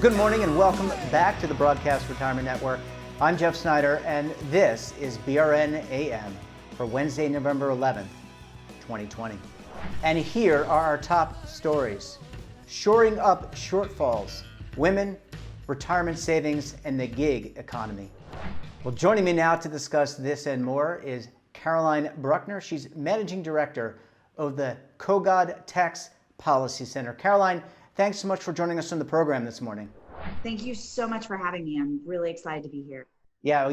Good morning and welcome back to the Broadcast Retirement Network. I'm Jeff Snyder and this is BRN AM for Wednesday, November 11th, 2020. And here are our top stories. Shoring up shortfalls, women, retirement savings, and the gig economy. Well, joining me now to discuss this and more is Caroline Bruckner. She's Managing Director of the Kogod Tax Policy Center. Caroline, thanks so much for joining us on the program this morning. Thank you so much for having me. I'm really excited to be here. Yeah,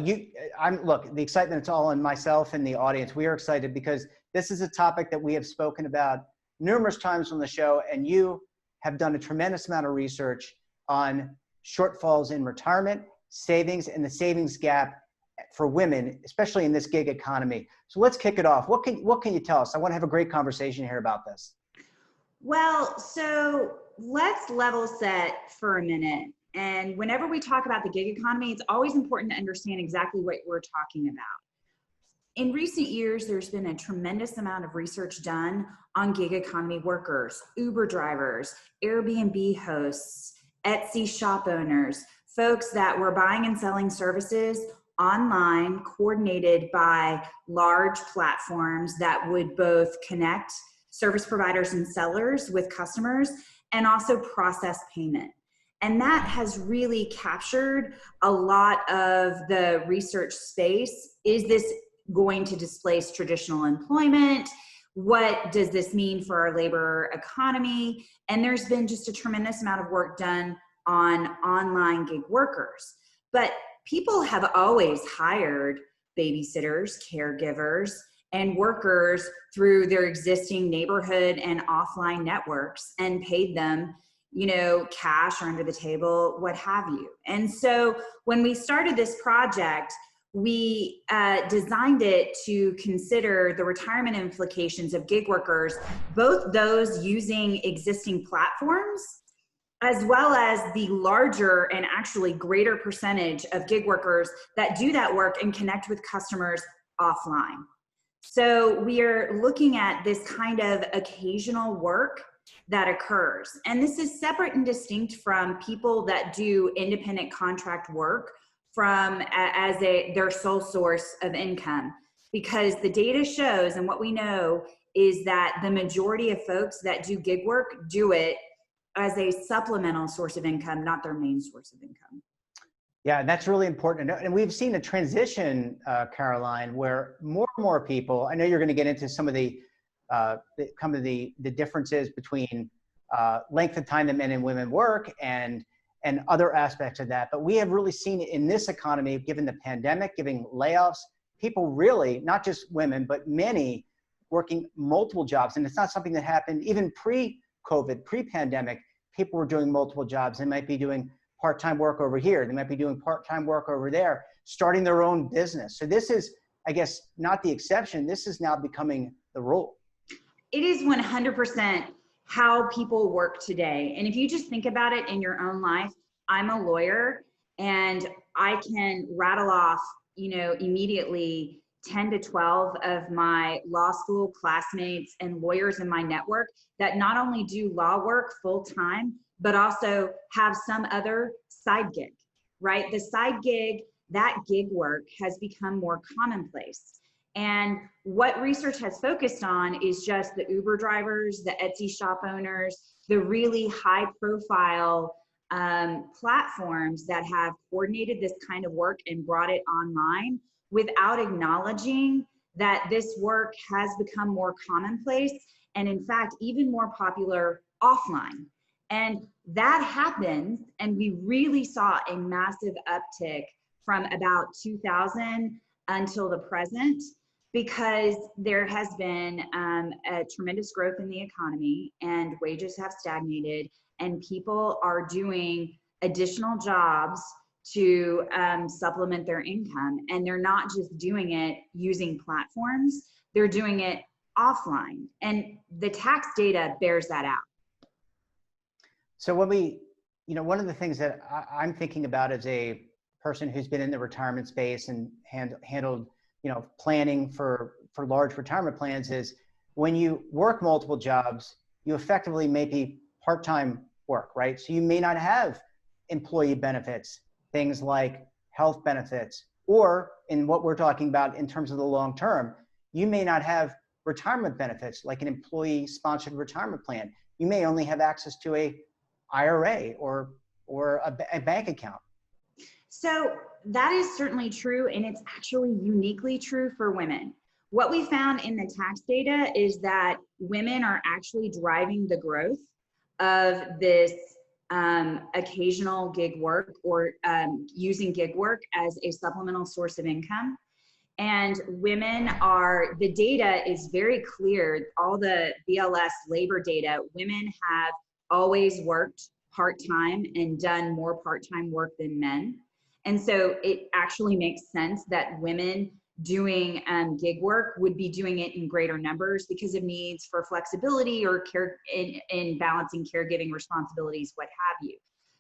look, the excitement is all in myself and the audience. We are excited because this is a topic that we have spoken about numerous times on the show, and you have done a tremendous amount of research on shortfalls in retirement, savings, and the savings gap for women, especially in this gig economy. So let's kick it off. What can you tell us? I want to have a great conversation here about this. Well, so let's level set for a minute. And whenever we talk about the gig economy, it's always important to understand exactly what we're talking about. In recent years, there's been a tremendous amount of research done on gig economy workers, Uber drivers, Airbnb hosts, Etsy shop owners, folks that were buying and selling services online, coordinated by large platforms that would both connect service providers and sellers with customers and also process payment. And that has really captured a lot of the research space. Is this going to displace traditional employment? What does this mean for our labor economy? And there's been just a tremendous amount of work done on online gig workers. But people have always hired babysitters, caregivers, and workers through their existing neighborhood and offline networks and paid them, cash or under the table, what have you. And so when we started this project, we designed it to consider the retirement implications of gig workers, both those using existing platforms, as well as the larger and actually greater percentage of gig workers that do that work and connect with customers offline. So we are looking at this kind of occasional work that occurs. And this is separate and distinct from people that do independent contract work as their sole source of income. Because the data shows, and what we know is that the majority of folks that do gig work do it as a supplemental source of income, not their main source of income. Yeah, that's really important. And we've seen a transition, Caroline, where more and more people, I know you're going to get into some of the differences between length of time that men and women work and other aspects of that. But we have really seen it in this economy, given the pandemic, giving layoffs, people really, not just women, but many working multiple jobs. And it's not something that happened even pre-COVID, pre-pandemic. People were doing multiple jobs. They might be doing part-time work over here. They might be doing part-time work over there, starting their own business. So this is, I guess, not the exception. This is now becoming the rule. It is 100% how people work today. And if you just think about it in your own life, I'm a lawyer and I can rattle off, immediately 10 to 12 of my law school classmates and lawyers in my network that not only do law work full time, but also have some other side gig, right? The side gig, that gig work has become more commonplace. And what research has focused on is just the Uber drivers, the Etsy shop owners, the really high profile platforms that have coordinated this kind of work and brought it online without acknowledging that this work has become more commonplace and in fact, even more popular offline. And that happens, and we really saw a massive uptick from about 2000 until the present, because there has been a tremendous growth in the economy and wages have stagnated and people are doing additional jobs to supplement their income. And they're not just doing it using platforms, they're doing it offline. And the tax data bears that out. So when one of the things that I'm thinking about as a person who's been in the retirement space and handled, planning for large retirement plans is when you work multiple jobs, you effectively may be part-time work, right? So you may not have employee benefits, things like health benefits, or in what we're talking about in terms of the long term, you may not have retirement benefits like an employee sponsored retirement plan. You may only have access to a IRA or a bank account. So that is certainly true, and it's actually uniquely true for women. What we found in the tax data is that women are actually driving the growth of this occasional gig work, or using gig work as a supplemental source of income. And women are, the data is very clear, all the BLS labor data, women have always worked part-time and done more part-time work than men. And so it actually makes sense that women doing gig work would be doing it in greater numbers because of needs for flexibility or care in balancing caregiving responsibilities, what have you.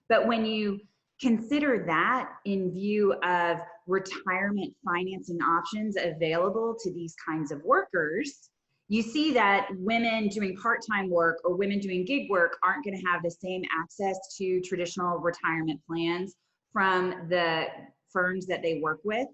But when you consider that in view of retirement financing options available to these kinds of workers, you see that women doing part-time work or women doing gig work aren't going to have the same access to traditional retirement plans from the firms that they work with.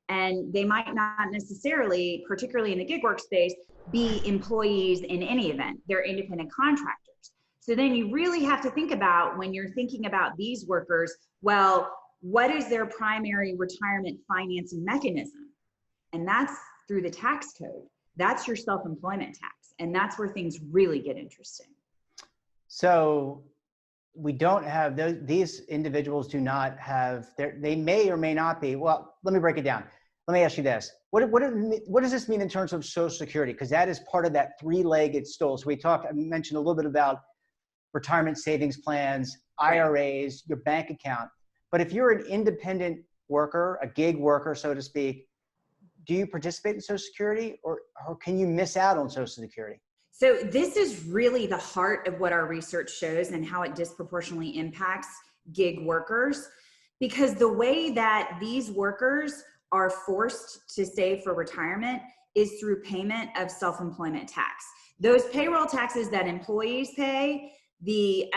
And they might not necessarily, particularly in the gig work space, be employees in any event. They're independent contractors. So then you really have to think about, when you're thinking about these workers, well, what is their primary retirement financing mechanism? And that's through the tax code. That's your self-employment tax. And that's where things really get interesting. So we don't have these individuals do not have, they may or may not be, well, let me break it down. Let me ask you this. What does this mean in terms of Social Security? Because that is part of that three-legged stool. So I mentioned a little bit about retirement savings plans, IRAs, your bank account. But if you're an independent worker, a gig worker, so to speak, do you participate in Social Security, or can you miss out on Social Security? So this is really the heart of what our research shows and how it disproportionately impacts gig workers, because the way that these workers are forced to save for retirement is through payment of self-employment tax. Those payroll taxes that employees pay, the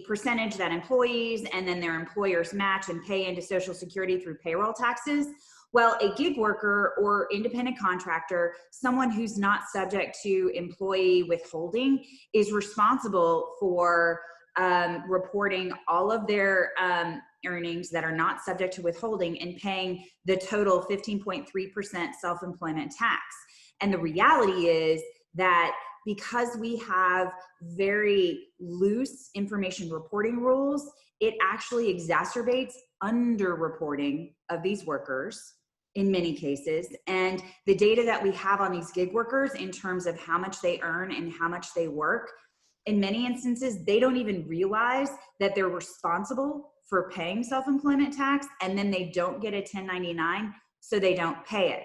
percentage that employees and then their employers match and pay into Social Security through payroll taxes. Well, a gig worker or independent contractor, someone who's not subject to employee withholding, is responsible for reporting all of their earnings that are not subject to withholding and paying the total 15.3% self-employment tax. And the reality is that because we have very loose information reporting rules, it actually exacerbates underreporting of these workers in many cases. And the data that we have on these gig workers in terms of how much they earn and how much they work, in many instances, they don't even realize that they're responsible for paying self-employment tax, and then they don't get a 1099, so they don't pay it.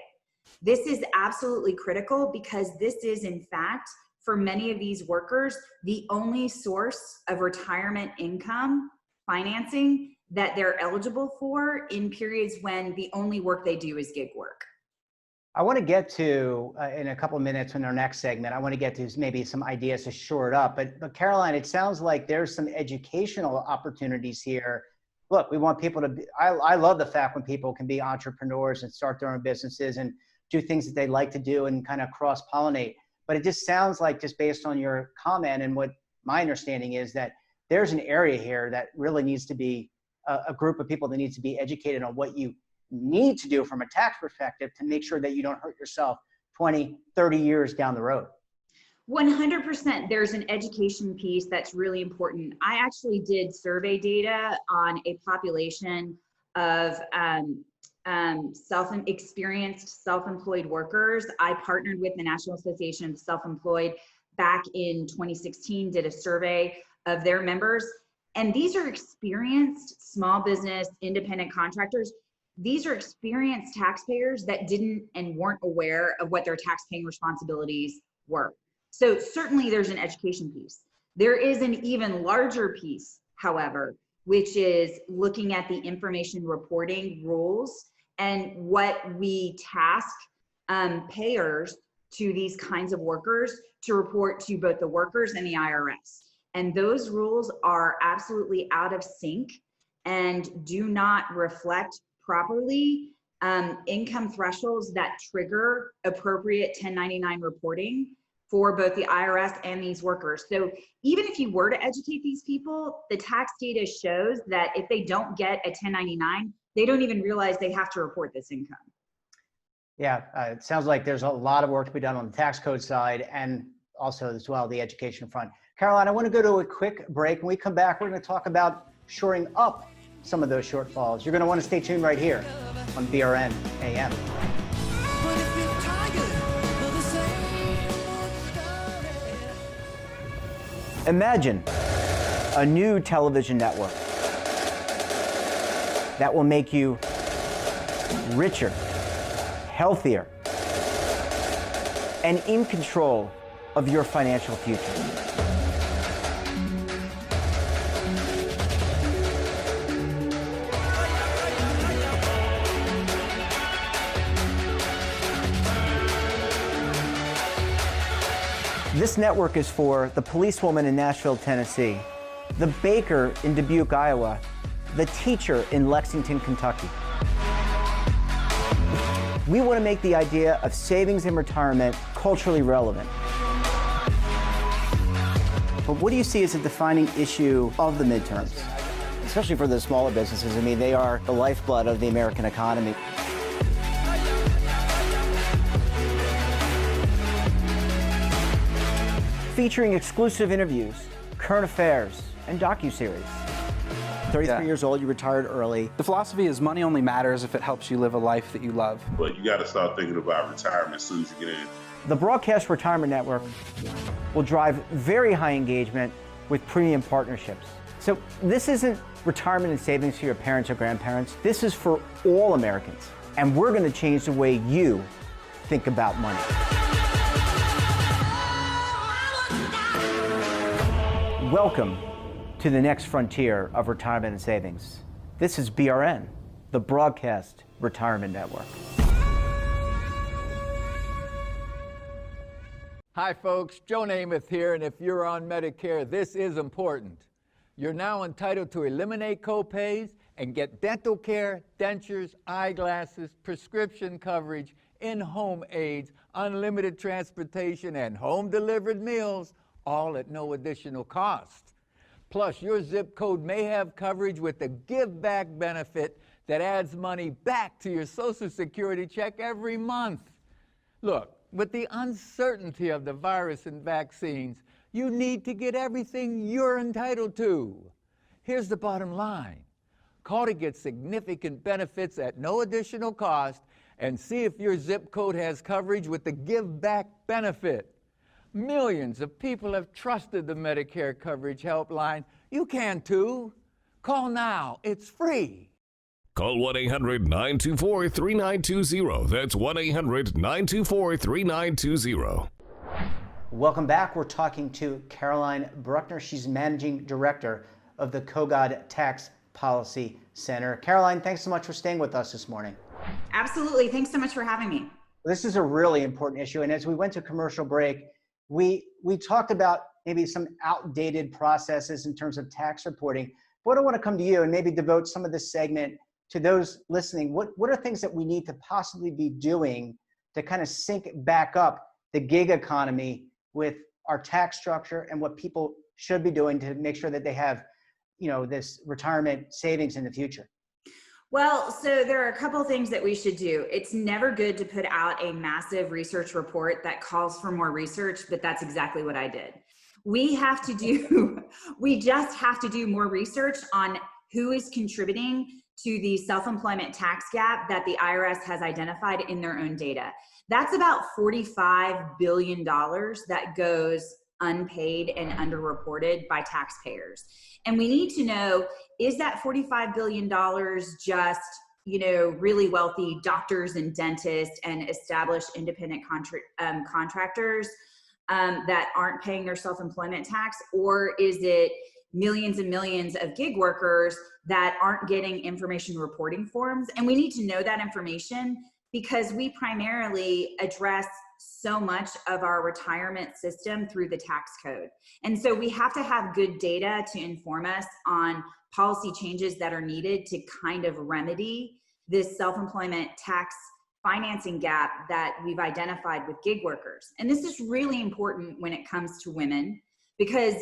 This is absolutely critical because this is, in fact, for many of these workers, the only source of retirement income financing that they're eligible for in periods when the only work they do is gig work. I want to get to, in a couple of minutes in our next segment, I want to get to maybe some ideas to shore it up. But Caroline, it sounds like there's some educational opportunities here. Look, we want people to be, I love the fact when people can be entrepreneurs and start their own businesses and do things that they like to do and kind of cross-pollinate. But it just sounds like, just based on your comment and what my understanding is, that there's an area here that really needs to be a group of people that needs to be educated on what you need to do from a tax perspective to make sure that you don't hurt yourself 20, 30 years down the road. 100%. There's an education piece that's really important. I actually did survey data on a population of experienced self-employed workers. I partnered with the National Association of Self-Employed back in 2016, did a survey of their members. And these are experienced small business, independent contractors. These are experienced taxpayers that didn't and weren't aware of what their tax-paying responsibilities were. So certainly there's an education piece. There is an even larger piece, however, which is looking at the information reporting rules and what we task payers to these kinds of workers to report to both the workers and the IRS. And those rules are absolutely out of sync and do not reflect properly income thresholds that trigger appropriate 1099 reporting for both the IRS and these workers. So even if you were to educate these people, the tax data shows that if they don't get a 1099, they don't even realize they have to report this income. Yeah, it sounds like there's a lot of work to be done on the tax code side and also as well the education front. Caroline, I want to go to a quick break. When we come back, we're going to talk about shoring up some of those shortfalls. You're going to want to stay tuned right here on BRN AM. Imagine a new television network that will make you richer, healthier, and in control of your financial future. This network is for the policewoman in Nashville, Tennessee, the baker in Dubuque, Iowa, the teacher in Lexington, Kentucky. We want to make the idea of savings and retirement culturally relevant. But what do you see as a defining issue of the midterms, especially for the smaller businesses? I mean, they are the lifeblood of the American economy. Featuring exclusive interviews, current affairs, and docuseries. 33 years old, you retired early. The philosophy is money only matters if it helps you live a life that you love. But you got to start thinking about retirement as soon as you get in. The Broadcast Retirement Network will drive very high engagement with premium partnerships. So this isn't retirement and savings for your parents or grandparents. This is for all Americans. And we're going to change the way you think about money. Welcome to the next frontier of retirement and savings. This is BRN, the Broadcast Retirement Network. Hi folks, Joe Namath here, and if you're on Medicare, this is important. You're now entitled to eliminate copays and get dental care, dentures, eyeglasses, prescription coverage, in-home aids, unlimited transportation, and home-delivered meals, all at no additional cost. Plus, your zip code may have coverage with the Give Back benefit that adds money back to your Social Security check every month. Look, with the uncertainty of the virus and vaccines, you need to get everything you're entitled to. Here's the bottom line. Call to get significant benefits at no additional cost and see if your zip code has coverage with the Give Back benefit. Millions of people have trusted the Medicare Coverage Helpline. You can too. Call now. It's free. Call 1-800-924-3920. That's 1-800-924-3920. Welcome back. We're talking to Caroline Bruckner. She's Managing Director of the Kogod Tax Policy Center. Caroline, thanks so much for staying with us this morning. Absolutely. Thanks so much for having me. This is a really important issue. And as we went to commercial break, we talked about maybe some outdated processes in terms of tax reporting. But I want to come to you and maybe devote some of this segment to those listening. What are things that we need to possibly be doing to kind of sync back up the gig economy with our tax structure and what people should be doing to make sure that they have, this retirement savings in the future? Well, so there are a couple of things that we should do. It's never good to put out a massive research report that calls for more research, but that's exactly what I did. We just have to do more research on who is contributing to the self-employment tax gap that the IRS has identified in their own data. That's about $45 billion that goes unpaid and underreported by taxpayers. And we need to know, is that $45 billion just, really wealthy doctors and dentists and established independent contractors that aren't paying their self-employment tax? Or is it millions and millions of gig workers that aren't getting information reporting forms? And we need to know that information, because we primarily address so much of our retirement system through the tax code. And so we have to have good data to inform us on policy changes that are needed to kind of remedy this self-employment tax financing gap that we've identified with gig workers. And this is really important when it comes to women, because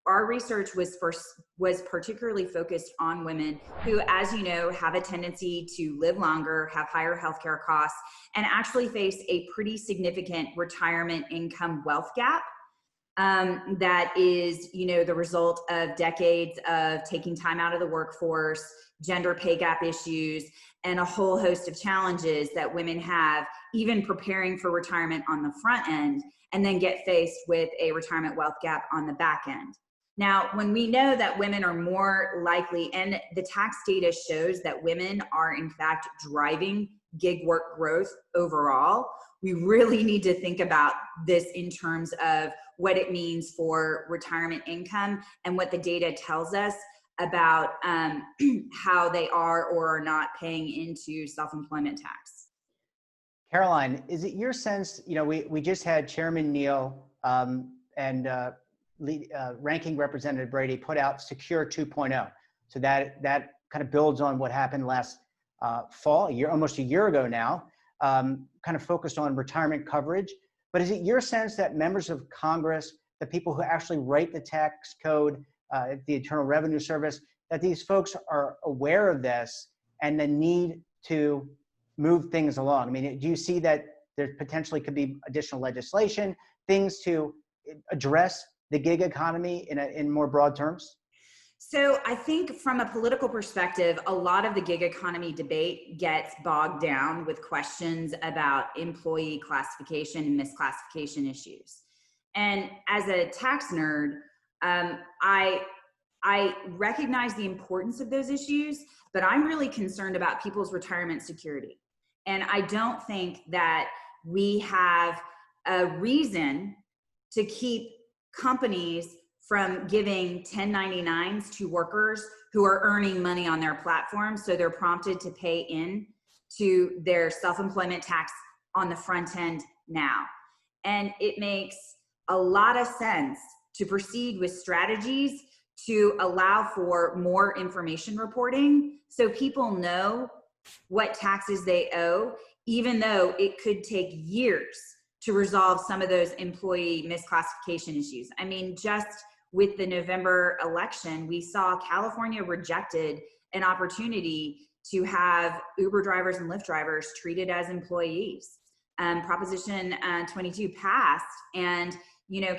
our research was particularly focused on women who, as you know, have a tendency to live longer, have higher healthcare costs, and actually face a pretty significant retirement income wealth gap. That is, the result of decades of taking time out of the workforce, gender pay gap issues, and a whole host of challenges that women have, even preparing for retirement on the front end, and then get faced with a retirement wealth gap on the back end. Now, when we know that women are more likely, and the tax data shows that women are in fact driving gig work growth overall, we really need to think about this in terms of what it means for retirement income and what the data tells us about how they are or are not paying into self-employment tax. Caroline, is it your sense, we just had Chairman Neal and Ranking Representative Brady put out Secure 2.0. So that kind of builds on what happened last fall, almost a year ago now, kind of focused on retirement coverage. But is it your sense that members of Congress, the people who actually write the tax code, the Internal Revenue Service, that these folks are aware of this and the need to move things along? I mean, do you see that there potentially could be additional legislation, things to address the gig economy in more broad terms? So I think from a political perspective, a lot of the gig economy debate gets bogged down with questions about employee classification and misclassification issues. And as a tax nerd, I recognize the importance of those issues, but I'm really concerned about people's retirement security. And I don't think that we have a reason to keep companies from giving 1099s to workers who are earning money on their platform, so they're prompted to pay in to their self-employment tax on the front end now. And it makes a lot of sense to proceed with strategies to allow for more information reporting so people know what taxes they owe, even though it could take years to resolve some of those employee misclassification issues. I mean, just with the November election, we saw California rejected an opportunity to have Uber drivers and Lyft drivers treated as employees. Proposition 22 passed, and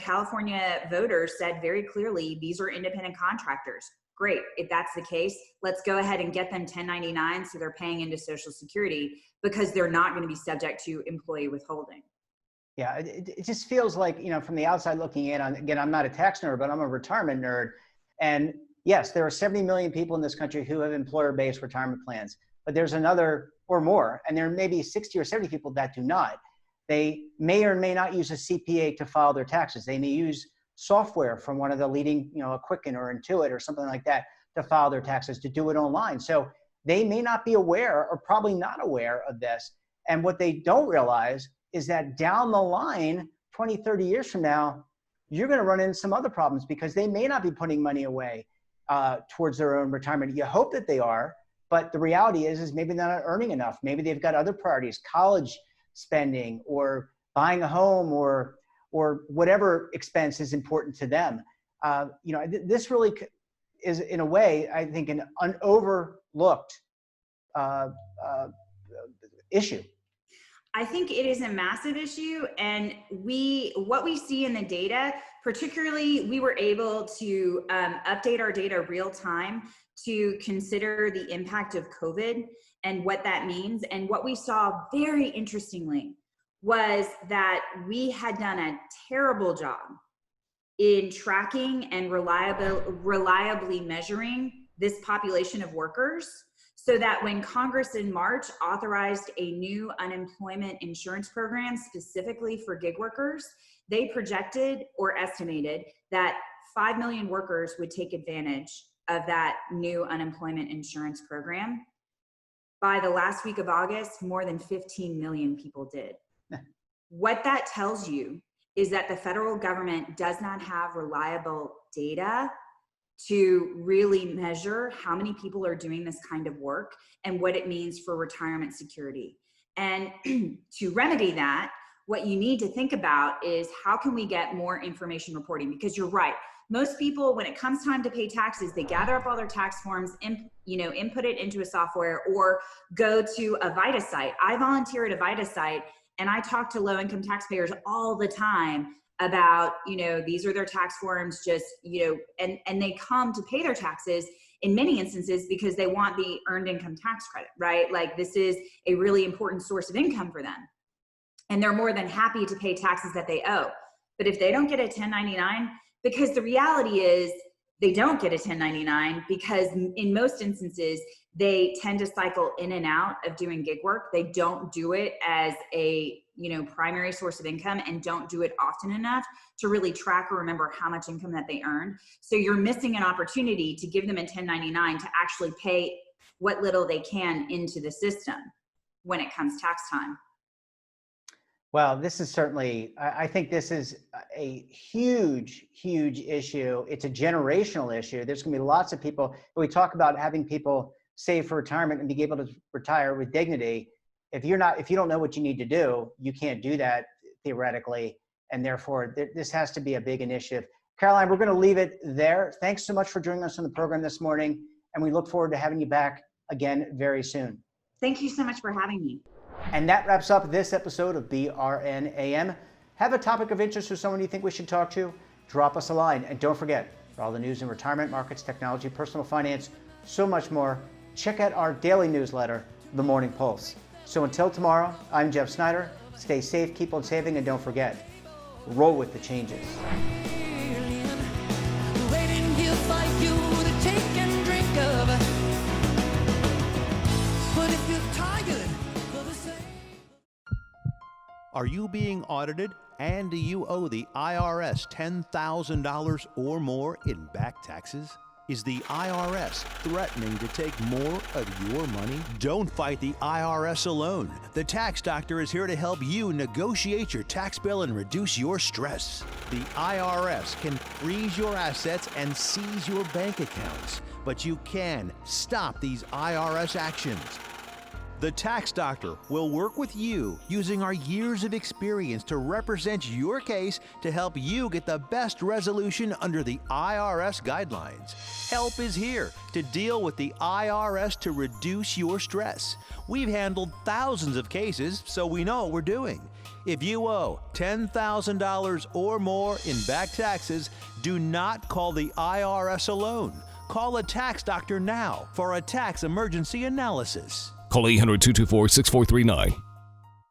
California voters said very clearly, these are independent contractors. Great, if that's the case, let's go ahead and get them 1099 so they're paying into Social Security, because they're not going to be subject to employee withholding. Yeah, it just feels like, from the outside looking in, again, I'm not a tax nerd, but I'm a retirement nerd. And yes, there are 70 million people in this country who have employer-based retirement plans, but there's another or more, and there may be 60 or 70 people that do not. They may or may not use a CPA to file their taxes. They may use software from one of the leading, a Quicken or Intuit or something like that to file their taxes, to do it online. So they may not be aware, or probably not aware of this. And what they don't realize is that down the line, 20, 30 years from now, you're going to run into some other problems, because they may not be putting money away towards their own retirement. You hope that they are, but the reality is maybe they're not earning enough. Maybe they've got other priorities, college spending, or buying a home, or whatever expense is important to them. This really is, in a way, I think, an overlooked issue. I think it is a massive issue, and what we see in the data, particularly, we were able to update our data real time to consider the impact of COVID and what that means. And what we saw, very interestingly, was that we had done a terrible job in tracking and reliably measuring this population of workers, so that when Congress in March authorized a new unemployment insurance program specifically for gig workers, they projected or estimated that 5 million workers would take advantage of that new unemployment insurance program. By the last week of August, more than 15 million people did. What that tells you is that the federal government does not have reliable data to really measure how many people are doing this kind of work and what it means for retirement security. And to remedy that, what you need to think about is how can we get more information reporting? Because you're right. Most people, when it comes time to pay taxes, they gather up all their tax forms, input it into a software, or go to a VITA site. I volunteer at a VITA site, and I talk to low-income taxpayers all the time about, these are their tax forms, and they come to pay their taxes in many instances because they want the earned income tax credit, right? Like, this is a really important source of income for them. And they're more than happy to pay taxes that they owe. But if they don't get a 1099, because the reality is they don't get a 1099 because in most instances, they tend to cycle in and out of doing gig work. They don't do it as a primary source of income and don't do it often enough to really track or remember how much income that they earn. So you're missing an opportunity to give them a 1099 to actually pay what little they can into the system when it comes tax time. Well, this is certainly, I think this is a huge, huge issue. It's a generational issue. There's going to be lots of people, we talk about having people save for retirement and be able to retire with dignity. If you don't know what you need to do, you can't do that theoretically. And therefore, this has to be a big initiative. Caroline, we're going to leave it there. Thanks so much for joining us on the program this morning. And we look forward to having you back again very soon. Thank you so much for having me. And that wraps up this episode of BRN AM. Have a topic of interest or someone you think we should talk to? Drop us a line. And don't forget, for all the news in retirement, markets, technology, personal finance, so much more, check out our daily newsletter, The Morning Pulse. So until tomorrow, I'm Jeff Snyder. Stay safe, keep on saving, and don't forget, roll with the changes. Are you being audited and do you owe the IRS $10,000 or more in back taxes? Is the IRS threatening to take more of your money? Don't fight the IRS alone. The Tax Doctor is here to help you negotiate your tax bill and reduce your stress. The IRS can freeze your assets and seize your bank accounts, but you can stop these IRS actions. The Tax Doctor will work with you using our years of experience to represent your case to help you get the best resolution under the IRS guidelines. Help is here to deal with the IRS to reduce your stress. We've handled thousands of cases, so we know what we're doing. If you owe $10,000 or more in back taxes, do not call the IRS alone. Call a Tax Doctor now for a tax emergency analysis. Call 800-224-6439.